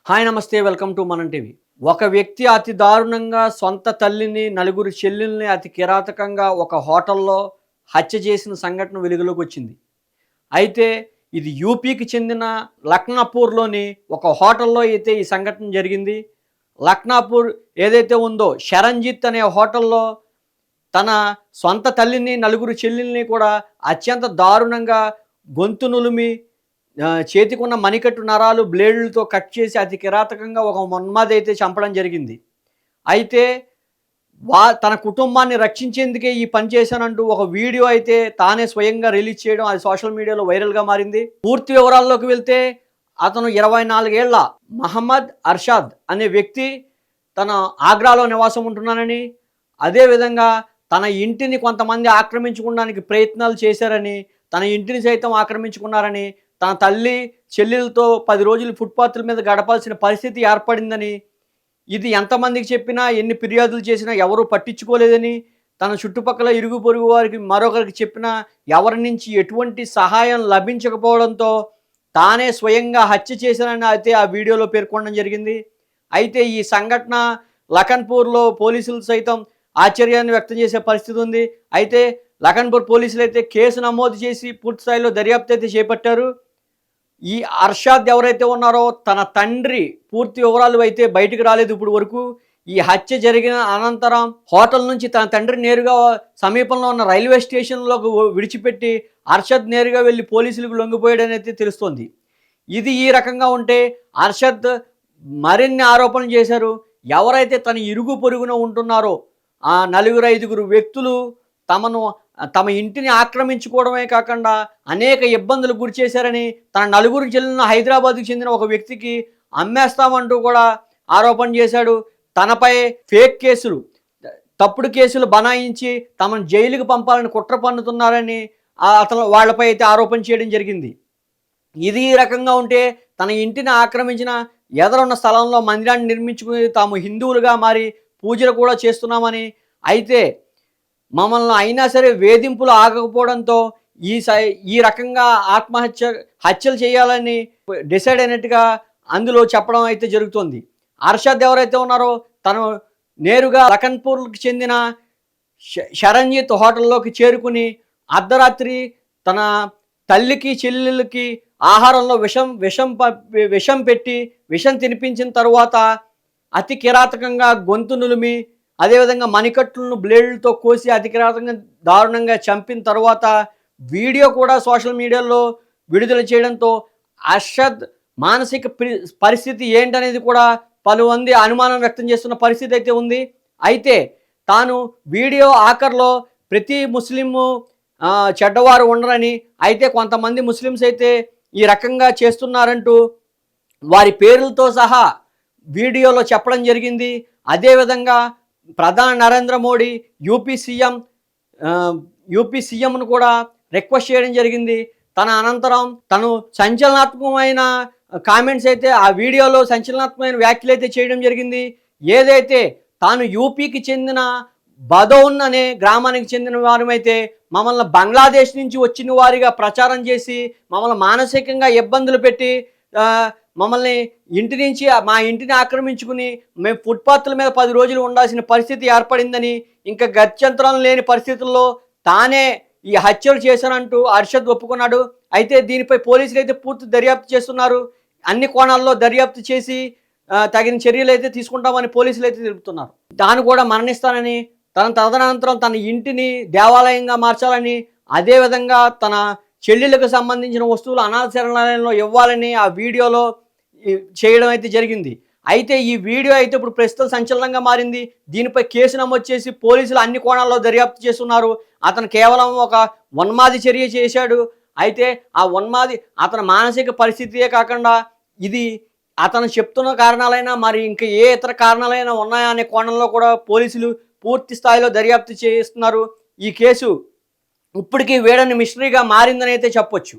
Hi నమస్తే welcome to మనం TV. ఒక వ్యక్తి అతి దారుణంగా సొంత తల్లిని, నలుగురు చెల్లెల్ని అతి కిరాతకంగా ఒక హోటల్లో హత్య చేసిన సంఘటన వెలుగులోకి వచ్చింది. అయితే ఇది యూపీకి చెందిన లక్నాపూర్‌లోని ఒక హోటల్లో అయితే ఈ సంఘటన జరిగింది. లక్నాపూర్ ఏదైతే ఉందో శరణ్‌జిత్ అనే హోటల్లో తన సొంత తల్లిని, నలుగురు చెల్లెల్ని కూడా అత్యంత దారుణంగా గొంతు నులిమి చేతికున్న మణికట్టు నరాలు బ్లేడులతో కట్ చేసి అతి కిరాతకంగా ఒక ఉన్మాదైతే చంపడం జరిగింది. అయితే తన కుటుంబాన్ని రక్షించేందుకే ఈ పని చేశానంటూ ఒక వీడియో అయితే తానే స్వయంగా రిలీజ్ చేయడం అది సోషల్ మీడియాలో వైరల్‌గా మారింది. పూర్తి వివరాల్లోకి వెళ్తే అతను 24 ఏళ్ల మహమ్మద్ అర్షాద్ అనే వ్యక్తి తన ఆగ్రాలో నివాసం ఉంటున్నానని, అదేవిధంగా తన ఇంటిని కొంతమంది ఆక్రమించుకోవడానికి ప్రయత్నాలు చేశారని, తన ఇంటిని సైతం ఆక్రమించుకున్నారని, తన తల్లి, చెల్లెలతో 10 రోజులు ఫుట్‌పాత్‌ల మీద గడపాల్సిన పరిస్థితి ఏర్పడిందని, ఇది ఎంతమందికి చెప్పినా, ఎన్ని ఫిర్యాదులు చేసినా ఎవరు పట్టించుకోలేదని, తన చుట్టుపక్కల ఇరుగు పొరుగు వారికి మరొకరికి చెప్పినా ఎవరి నుంచి ఎటువంటి సహాయం లభించకపోవడంతో తానే స్వయంగా హత్య చేశానని అయితే ఆ వీడియోలో పేర్కొనడం జరిగింది. అయితే ఈ సంఘటన లఖన్పూర్‌లో పోలీసులు సైతం ఆశ్చర్యాన్ని వ్యక్తం చేసే పరిస్థితి ఉంది. అయితే లఖన్పూర్ పోలీసులు అయితే కేసు నమోదు చేసి పూర్తి స్థాయిలో దర్యాప్తు అయితే చేపట్టారు. ఈ అర్షాద్ ఎవరైతే ఉన్నారో తన తండ్రి పూర్తి వివరాలు అయితే బయటికి రాలేదు ఇప్పుడు వరకు. ఈ హత్య జరిగిన అనంతరం హోటల్ నుంచి తన తండ్రి నేరుగా సమీపంలో ఉన్న రైల్వే స్టేషన్లోకి విడిచిపెట్టి అర్షద్ నేరుగా వెళ్ళి పోలీసులకు లొంగిపోయాడని అయితే తెలుస్తోంది. ఇది ఈ రకంగా ఉంటే అర్షద్ మరిన్ని ఆరోపణలు చేశారు. ఎవరైతే తన ఇరుగు పొరుగున ఉంటున్నారో ఆ నలుగురు ఐదుగురు వ్యక్తులు తమ ఇంటిని ఆక్రమించుకోవడమే కాకుండా అనేక ఇబ్బందులు గురి చేశారని, తన నలుగురు చెల్లెలను హైదరాబాద్‌కు చెందిన ఒక వ్యక్తికి అమ్మేస్తామంటూ కూడా ఆరోపణ చేశాడు. తనపై ఫేక్ కేసులు, తప్పుడు కేసులు బనాయించి తమను జైలుకు పంపాలని కుట్ర పన్నుతున్నారని అతను వాళ్ళపై అయితే ఆరోపణ చేయడం జరిగింది. ఇది ఈ రకంగా ఉంటే తన ఇంటిని ఆక్రమించిన ఎదరున్న స్థలంలో మందిరాన్ని నిర్మించుకుని తాము హిందువులుగా మారి పూజలు కూడా చేస్తున్నామని, అయితే మమ్మల్ని అయినా సరే వేధింపులు ఆగకపోవడంతో ఈ రకంగా హత్యలు చేయాలని డిసైడ్ అయినట్టుగా అందులో చెప్పడం అయితే జరుగుతుంది. అర్షద్ ఎవరైతే ఉన్నారో తను నేరుగా లఖన్పూర్కి చెందిన శరణ్జిత్ హోటల్లోకి చేరుకుని అర్ధరాత్రి తన తల్లికి చెల్లెళ్ళకి ఆహారంలో విషం పెట్టి విషం తినిపించిన తరువాత అతి కిరాతకంగా గొంతు నులిమి, అదేవిధంగా మణికట్టులను బ్లేడ్లతో కోసి అతి కిరాతకంగా దారుణంగా చంపిన తర్వాత వీడియో కూడా సోషల్ మీడియాలో విడుదల చేయడంతో అర్షద్ మానసిక పరిస్థితి ఏంటనేది కూడా పలుమంది అనుమానం వ్యక్తం చేస్తున్న పరిస్థితి అయితే ఉంది. అయితే తాను వీడియో ఆఖరిలో ప్రతి ముస్లిము చెడ్డవారు ఉండరని, అయితే కొంతమంది ముస్లిమ్స్ అయితే ఈ రకంగా చేస్తున్నారంటూ వారి పేర్లతో సహా వీడియోలో చెప్పడం జరిగింది. అదేవిధంగా ప్రధాని నరేంద్ర మోడీ యూపీ సీఎంను కూడా రిక్వెస్ట్ చేయడం జరిగింది. తన అనంతరం తను సంచలనాత్మకమైన కామెంట్స్ అయితే ఆ వీడియోలో సంచలనాత్మకమైన వ్యాఖ్యలు అయితే చేయడం జరిగింది. ఏదైతే తాను యూపీకి చెందిన బదౌన్ అనే గ్రామానికి చెందిన వారమైతే మమ్మల్ని బంగ్లాదేశ్ నుంచి వచ్చిన వారిగా ప్రచారం చేసి మమ్మల్ని మానసికంగా ఇబ్బందులు పెట్టి మమ్మల్ని మా ఇంటిని ఆక్రమించుకుని మేము ఫుట్‌పాత్‌ల మీద 10 రోజులు ఉండాల్సిన పరిస్థితి ఏర్పడిందని, ఇంకా గత్యంతరం లేని పరిస్థితుల్లో తానే ఈ హత్యలు చేశానంటూ అర్షద్ ఒప్పుకున్నాడు. అయితే దీనిపై పోలీసులు అయితే పూర్తి దర్యాప్తు చేస్తున్నారు. అన్ని కోణాల్లో దర్యాప్తు చేసి తగిన చర్యలు అయితే తీసుకుంటామని పోలీసులు అయితే తెలుపుతున్నారు. తాను కూడా మరణిస్తానని, తదనంతరం తన ఇంటిని దేవాలయంగా మార్చాలని, అదేవిధంగా తన చెల్లెళ్ళకు సంబంధించిన వస్తువులు అనాథ శరణాలయంలో ఇవ్వాలని ఆ వీడియోలో చేయడం అయితే జరిగింది. అయితే ఈ వీడియో అయితే ఇప్పుడు ప్రస్తుతం సంచలనంగా మారింది. దీనిపై కేసు నమోదు చేసి పోలీసులు అన్ని కోణాల్లో దర్యాప్తు చేస్తున్నారు. అతను కేవలం ఒక ఉన్మాది చర్య చేశాడు. అయితే ఆ ఉన్మాది అతని మానసిక పరిస్థితియే కాకుండా ఇది అతను చెప్తున్న కారణాలైనా మరి ఇంకా ఏ ఇతర కారణాలైనా ఉన్నాయా అనే కోణంలో కూడా పోలీసులు పూర్తి స్థాయిలో దర్యాప్తు చేస్తున్నారు. ఈ కేసు ఇప్పటికీ వీడని మిస్టరీగా మారిందని అయితే చెప్పొచ్చు.